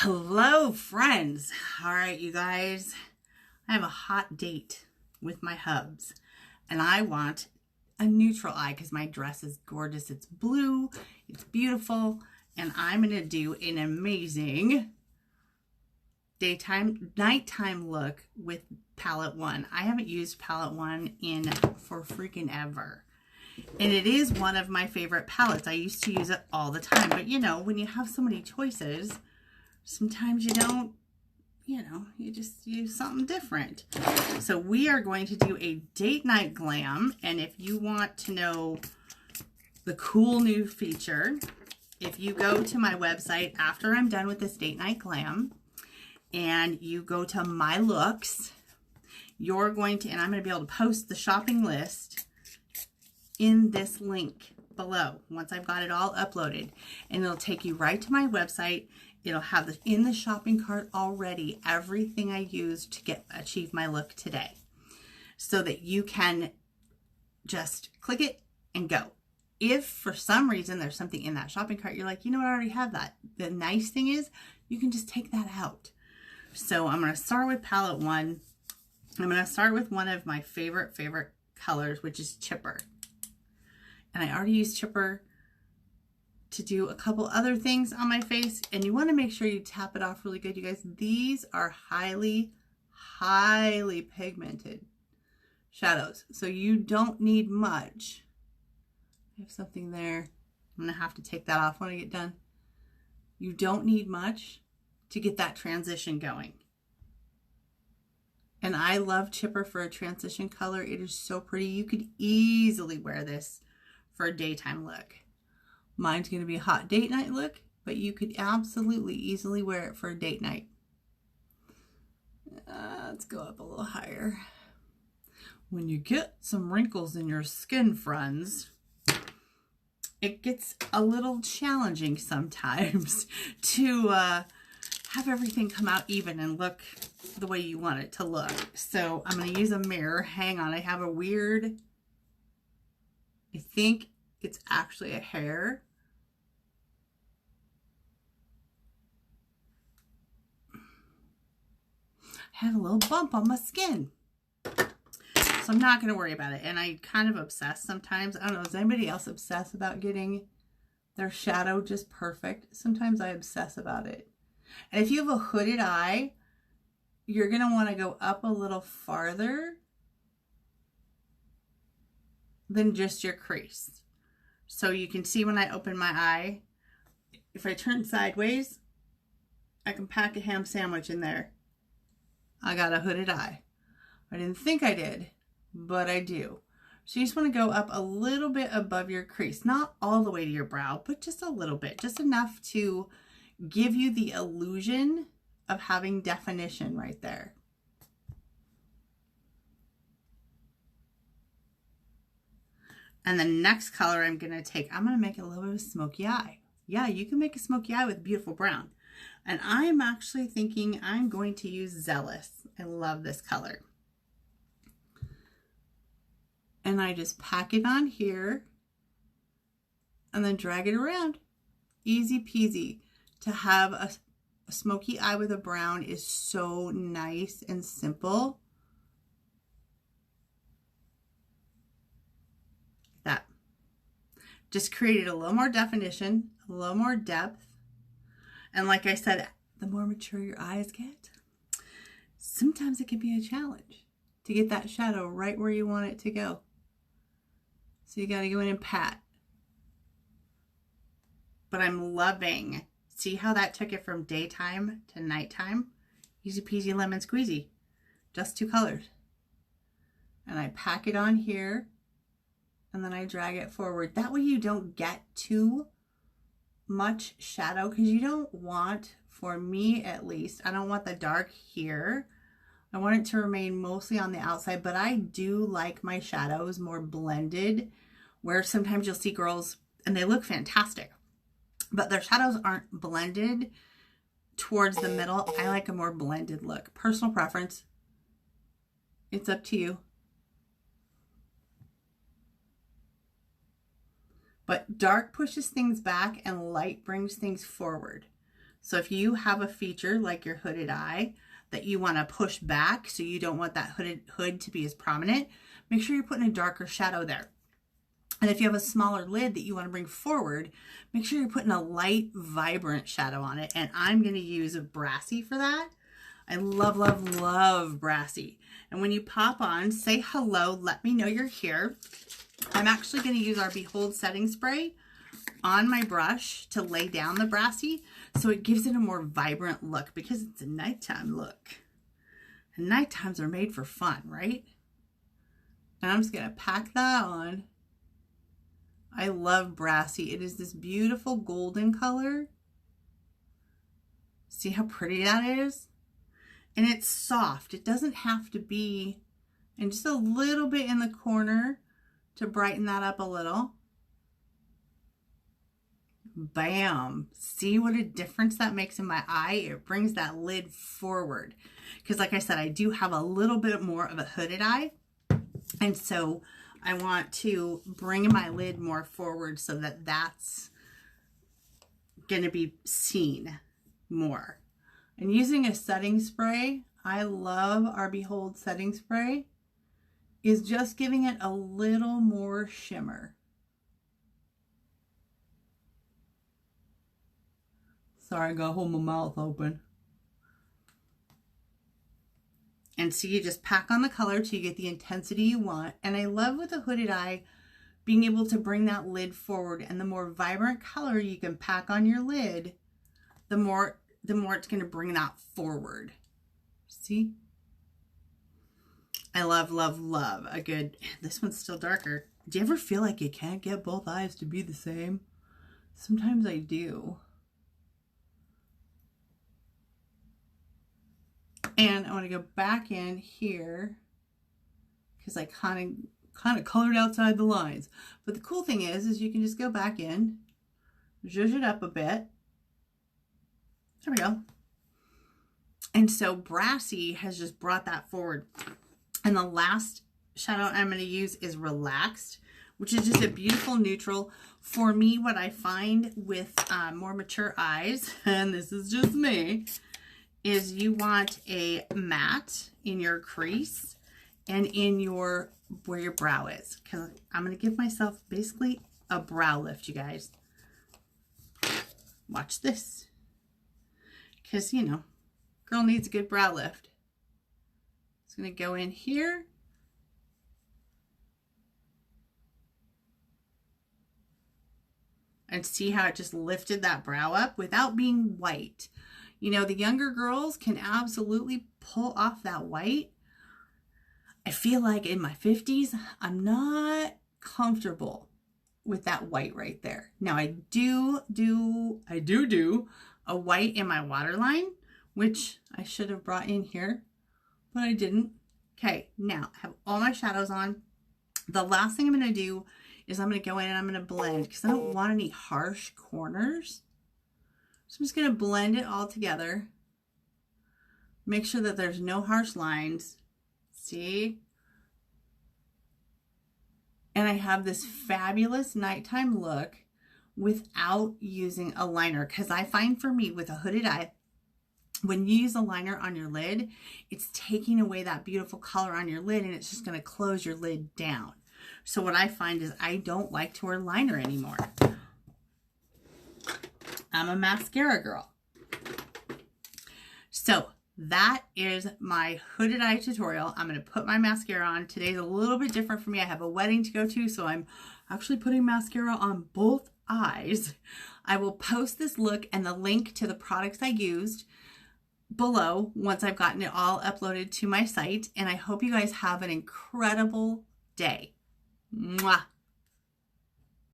Hello, friends. All right, you guys. I have a hot date with my hubs, and I want a neutral eye because my dress is gorgeous. It's blue, it's beautiful, and I'm going to do an amazing nighttime look with palette one. I haven't used palette one for freaking ever. And it is one of my favorite palettes. I used to use it all the time, but you know, when you have so many choices, sometimes you don't, you just use something different. So we are going to do a date night glam. And if you want to know the cool new feature, if you go to my website after I'm done with this date night glam and you go to my looks, you're going to, and I'm going to be able to post the shopping list in this link below once I've got it all uploaded, and it'll take you right to my website. It'll have in the shopping cart already everything I used to achieve my look today, so that you can just click it and go. If for some reason there's something in that shopping cart you're like, you know what, I already have that, the nice thing is you can just take that out. So I'm going to start with palette one. I'm going to start with one of my favorite colors, which is Chipper. And I already used Chipper to do a couple other things on my face, and you want to make sure you tap it off really good, you guys. These are highly pigmented shadows, so you don't need much. I have something there. I'm gonna have to take that off when I get done. You don't need much to get that transition going. And I love Chipper for a transition color. It is so pretty. You could easily wear this for a daytime look. Mine's going to be a hot date night look, but you could absolutely easily wear it for a date night. Let's go up a little higher. When you get some wrinkles in your skin, friends, it gets a little challenging sometimes to have everything come out even and look the way you want it to look. So I'm going to use a mirror. Hang on, I have a weird, I think it's actually a hair. I have a little bump on my skin. So I'm not going to worry about it. And I kind of obsess sometimes. I don't know, does anybody else obsess about getting their shadow just perfect? Sometimes I obsess about it. And if you have a hooded eye, you're going to want to go up a little farther than just your crease. So you can see when I open my eye, if I turn sideways, I can pack a ham sandwich in there. I got a hooded eye. I didn't think I did, but I do. So you just want to go up a little bit above your crease, not all the way to your brow, but just a little bit, just enough to give you the illusion of having definition right there. And the next color I'm going to take, I'm going to make a little bit of a smoky eye. Yeah, you can make a smoky eye with beautiful brown. And I'm actually thinking I'm going to use Zealous. I love this color. And I just pack it on here and then drag it around. Easy peasy. To have a smoky eye with a brown is so nice and simple. That just created a little more definition, a little more depth. And like I said, the more mature your eyes get, sometimes it can be a challenge to get that shadow right where you want it to go. So you got to go in and pat. But I'm loving, see how that took it from daytime to nighttime? Easy peasy lemon squeezy. Just two colors. And I pack it on here. And then I drag it forward. That way you don't get too much shadow, because you don't want, for me at least, I don't want the dark here. I want it to remain mostly on the outside, but I do like my shadows more blended, where sometimes you'll see girls and they look fantastic, but their shadows aren't blended towards the middle. I like a more blended look. Personal preference. It's up to you. But dark pushes things back and light brings things forward. So if you have a feature like your hooded eye that you want to push back, so you don't want that hood to be as prominent, make sure you're putting a darker shadow there. And if you have a smaller lid that you want to bring forward, make sure you're putting a light, vibrant shadow on it. And I'm going to use a Brassy for that. I love, love, love Brassy. And when you pop on, say hello, let me know you're here. I'm actually going to use our Behold setting spray on my brush to lay down the Brassy, so it gives it a more vibrant look, because it's a nighttime look. And nighttimes are made for fun, right? And I'm just going to pack that on. I love Brassy. It is this beautiful golden color. See how pretty that is? And it's soft. It doesn't have to be, and just a little bit in the corner to brighten that up a little. Bam. See what a difference that makes in my eye? It brings that lid forward. Because like I said, I do have a little bit more of a hooded eye. And so I want to bring my lid more forward so that that's going to be seen more. And using a setting spray, I love our Behold setting spray, is just giving it a little more shimmer. Sorry, I gotta hold my mouth open. And so you just pack on the color till you get the intensity you want. And I love with a hooded eye being able to bring that lid forward. And the more vibrant color you can pack on your lid, the more it's going to bring that forward. See? I love, love, love a good, this one's still darker. Do you ever feel like you can't get both eyes to be the same? Sometimes I do. And I want to go back in here because I kind of colored outside the lines. But the cool thing is you can just go back in, zhuzh it up a bit. There we go. And so Brassy has just brought that forward. And the last shadow I'm going to use is Relaxed, which is just a beautiful neutral. For me, what I find with more mature eyes, and this is just me, is you want a matte in your crease and in your where your brow is. Because I'm going to give myself basically a brow lift, you guys. Watch this. Because, you know, girl needs a good brow lift. It's going to go in here. And see how it just lifted that brow up without being white. You know, the younger girls can absolutely pull off that white. I feel like in my 50s, I'm not comfortable with that white right there. Now I do a white in my waterline, which I should have brought in here, but I didn't. Okay, now I have all my shadows on. The last thing I'm going to do is I'm going to go in and I'm going to blend because I don't want any harsh corners. So I'm just going to blend it all together. Make sure that there's no harsh lines. See? And I have this fabulous nighttime look without using a liner. Because I find for me with a hooded eye, when you use a liner on your lid, it's taking away that beautiful color on your lid and it's just going to close your lid down. So what I find is I don't like to wear liner anymore. I'm a mascara girl. So that is my hooded eye tutorial. I'm going to put my mascara on. Today's a little bit different for me. I have a wedding to go to, so I'm actually putting mascara on both eyes. I will post this look and the link to the products I used below once I've gotten it all uploaded to my site. And I hope you guys have an incredible day. Mwah.